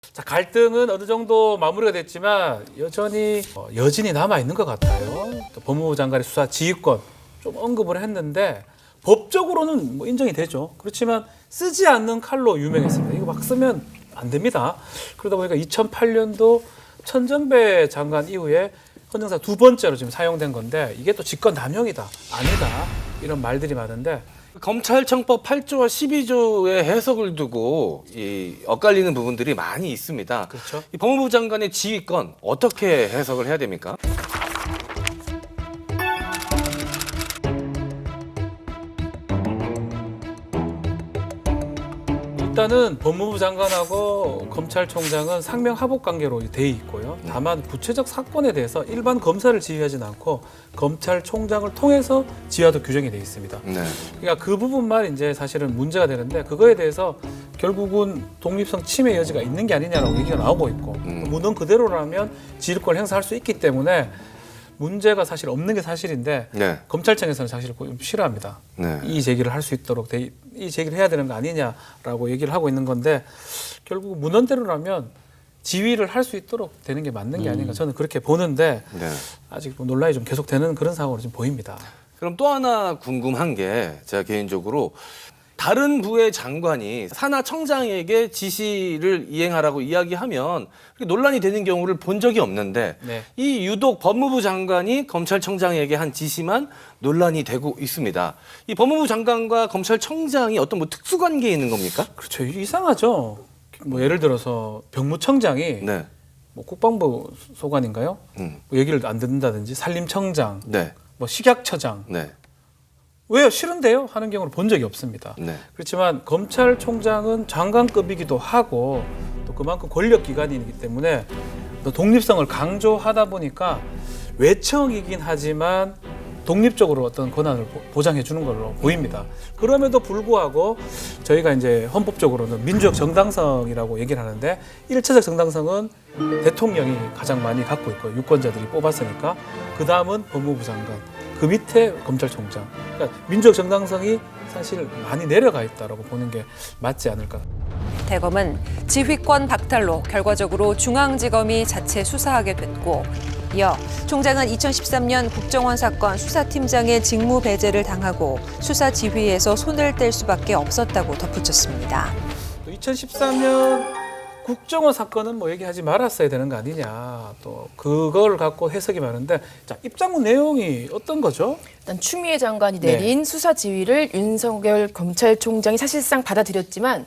자, 갈등은 어느 정도 마무리가 됐지만 여전히 여진이 남아 있는 것 같아요. 또 법무부 장관의 수사 지휘권 좀 언급을 했는데 법적으로는 뭐 인정이 되죠. 그렇지만 쓰지 않는 칼로 유명했습니다. 이거 막 쓰면 안 됩니다. 그러다 보니까 2008년도 천정배 장관 이후에 헌정사 두 번째로 지금 사용된 건데 이게 또 직권 남용이다, 아니다 이런 말들이 많은데 검찰청법 8조와 12조의 해석을 두고 엇갈리는 부분들이 많이 있습니다. 그렇죠. 이 법무부 장관의 지휘권 어떻게 해석을 해야 됩니까? 일단은 법무부 장관하고 검찰총장은 상명하복 관계로 돼 있고요. 다만 구체적 사건에 대해서 일반 검사를 지휘하지는 않고 검찰총장을 통해서 지휘하도 규정이 돼 있습니다. 네. 그러니까 그 부분만 이제 사실은 문제가 되는데 그거에 대해서 결국은 독립성 침해 여지가 있는 게 아니냐라고 얘기가 나오고 있고 문헌 그대로라면 지휘권을 행사할 수 있기 때문에 문제가 사실 없는 게 사실인데 네. 검찰청에서는 사실 좀 싫어합니다. 네. 이 제기를 할 수 있도록 이 제기를 해야 되는 거 아니냐라고 얘기를 하고 있는 건데 결국 문헌대로라면 지휘를 할 수 있도록 되는 게 맞는 게 아닌가 저는 그렇게 보는데 네. 아직 뭐 논란이 좀 계속되는 그런 상황으로 좀 보입니다. 그럼 또 하나 궁금한 게 제가 개인적으로 다른 부의 장관이 산하청장에게 지시를 이행하라고 이야기하면 논란이 되는 경우를 본 적이 없는데 네. 이 유독 법무부 장관이 검찰청장에게 한 지시만 논란이 되고 있습니다. 이 법무부 장관과 검찰청장이 어떤 뭐 특수관계에 있는 겁니까? 그렇죠. 이상하죠. 뭐 예를 들어서 병무청장이 네. 뭐 국방부 소관인가요? 뭐 얘기를 안 듣는다든지 산림청장, 네. 뭐 식약처장 네. 왜요? 싫은데요? 하는 경우를 본 적이 없습니다. 네. 그렇지만 검찰총장은 장관급이기도 하고 또 그만큼 권력기관이기 때문에 또 독립성을 강조하다 보니까 외청이긴 하지만 독립적으로 어떤 권한을 보장해 주는 걸로 보입니다. 그럼에도 불구하고 저희가 이제 헌법적으로는 민주적 정당성이라고 얘기를 하는데 1차적 정당성은 대통령이 가장 많이 갖고 있고 유권자들이 뽑았으니까 그 다음은 법무부 장관, 그 밑에 검찰총장. 그러니까 민주적 정당성이 사실 많이 내려가 있다라고 보는 게 맞지 않을까. 대검은 지휘권 박탈로 결과적으로 중앙지검이 자체 수사하게 됐고 이어 총장은 2013년 국정원 사건 수사팀장의 직무 배제를 당하고 수사 지휘에서 손을 뗄 수밖에 없었다고 덧붙였습니다. 2013년 국정원 사건은 뭐 얘기하지 말았어야 되는 거 아니냐. 또 그걸 갖고 해석이 많은데 자, 입장문 내용이 어떤 거죠? 일단 추미애 장관이 내린 수사 지휘를 윤석열 검찰총장이 사실상 받아들였지만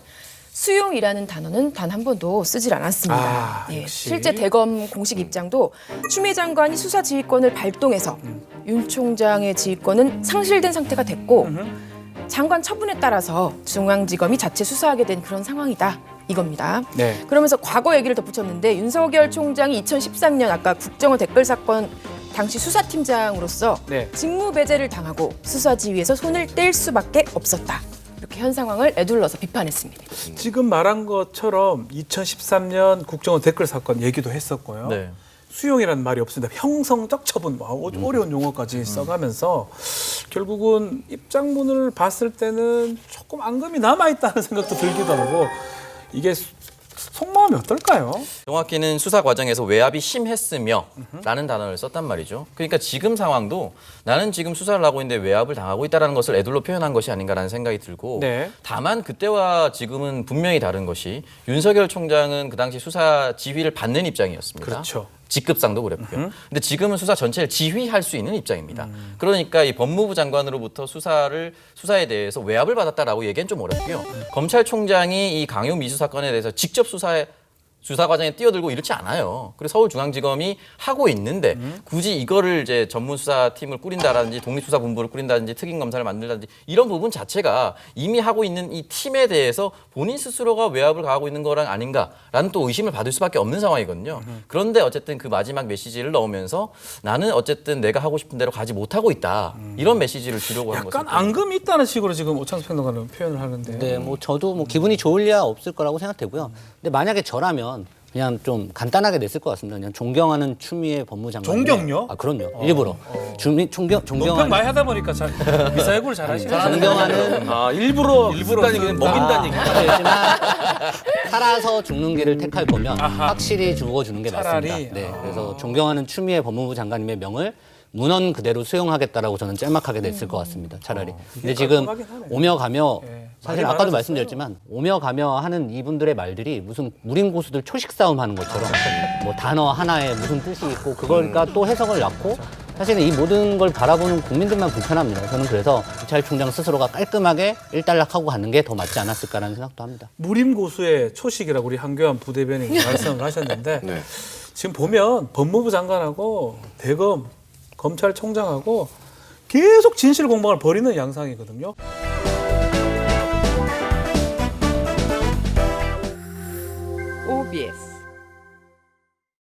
수용이라는 단어는 단 한 번도 쓰질 않았습니다. 역시. 실제 대검 공식 입장도 추미애 장관이 수사 지휘권을 발동해서 윤 총장의 지휘권은 상실된 상태가 됐고 장관 처분에 따라서 중앙지검이 자체 수사하게 된 그런 상황이다. 이겁니다. 네. 그러면서 과거 얘기를 덧붙였는데 윤석열 총장이 2013년 아까 국정원 댓글 사건 당시 수사팀장으로서 네. 직무 배제를 당하고 수사 지휘에서 손을 뗄 수밖에 없었다. 이렇게 현 상황을 에둘러서 비판했습니다. 지금 말한 것처럼 2013년 국정원 댓글 사건 얘기도 했었고요. 네. 수용이라는 말이 없습니다. 형성적 처분, 어려운 용어까지 써가면서 결국은 입장문을 봤을 때는 조금 앙금이 남아있다는 생각도 들기도 하고 이게 속마음이 어떨까요? 정확히는 수사 과정에서 외압이 심했으며 라는 단어를 썼단 말이죠. 그러니까 지금 상황도 나는 지금 수사를 하고 있는데 외압을 당하고 있다는 것을 애둘러 표현한 것이 아닌가라는 생각이 들고 네. 다만 그때와 지금은 분명히 다른 것이 윤석열 총장은 그 당시 수사 지휘를 받는 입장이었습니다. 그렇죠. 직급상도 그랬고요. 근데 지금은 수사 전체를 지휘할 수 있는 입장입니다. 그러니까 이 법무부 장관으로부터 수사에 대해서 외압을 받았다라고 얘기는 좀 어렵고요. 검찰총장이 이 강요 미수 사건에 대해서 직접 수사 과정에 뛰어들고 이렇지 않아요. 그래서 서울중앙지검이 하고 있는데 굳이 이거를 이제 전문수사팀을 꾸린다든지 독립수사본부를 꾸린다든지 특임검사를 만들다든지 이런 부분 자체가 이미 하고 있는 이 팀에 대해서 본인 스스로가 외압을 가하고 있는 거랑 아닌가라는 또 의심을 받을 수밖에 없는 상황이거든요. 그런데 어쨌든 그 마지막 메시지를 넣으면서 나는 어쨌든 내가 하고 싶은 대로 가지 못하고 있다. 이런 메시지를 주려고 하는 약간 것입니다. 앙금이 있다는 식으로 지금 오창수 평론가는 표현을 하는데 네, 뭐 저도 뭐 기분이 좋을 리야 없을 거라고 생각되고요. 근데 만약에 저라면 그냥 좀 간단하게 냈을 것 같습니다. 그냥 존경하는 추미애 법무장관. 존경요? 아 그럼요. 일부러 논평 존경하는 많이 하다 보니까 미사일구를 잘하시네. 존경하는 일부러 일부러 얘기는 먹인다는 얘기. 되지만 살아서 죽는 길을 택할 거면 아하. 확실히 죽어주는 게 차라리? 맞습니다. 네, 그래서 존경하는 추미애 법무부 장관님의 명을 문헌 그대로 수용하겠다라고 저는 짤막하게 냈을 것 같습니다. 차라리. 근데 지금 깔끔하긴 하네. 오며 가며 예, 사실 많이 아까도 많아졌어요. 말씀드렸지만 오며 가며 하는 이분들의 말들이 무슨 무림 고수들 초식 싸움 하는 것처럼 뭐 단어 하나에 무슨 뜻이 있고 그걸까 또 해석을 낳고 사실은 이 모든 걸 바라보는 국민들만 불편합니다. 저는 그래서 검찰 총장 스스로가 깔끔하게 일단락하고 가는 게 더 맞지 않았을까라는 생각도 합니다. 무림고수의 초식이라고 우리 한교안 부대변인이 말씀을 하셨는데 네. 지금 보면 법무부 장관하고 대검 검찰총장하고 계속 진실 공방을 벌이는 양상이거든요. OBS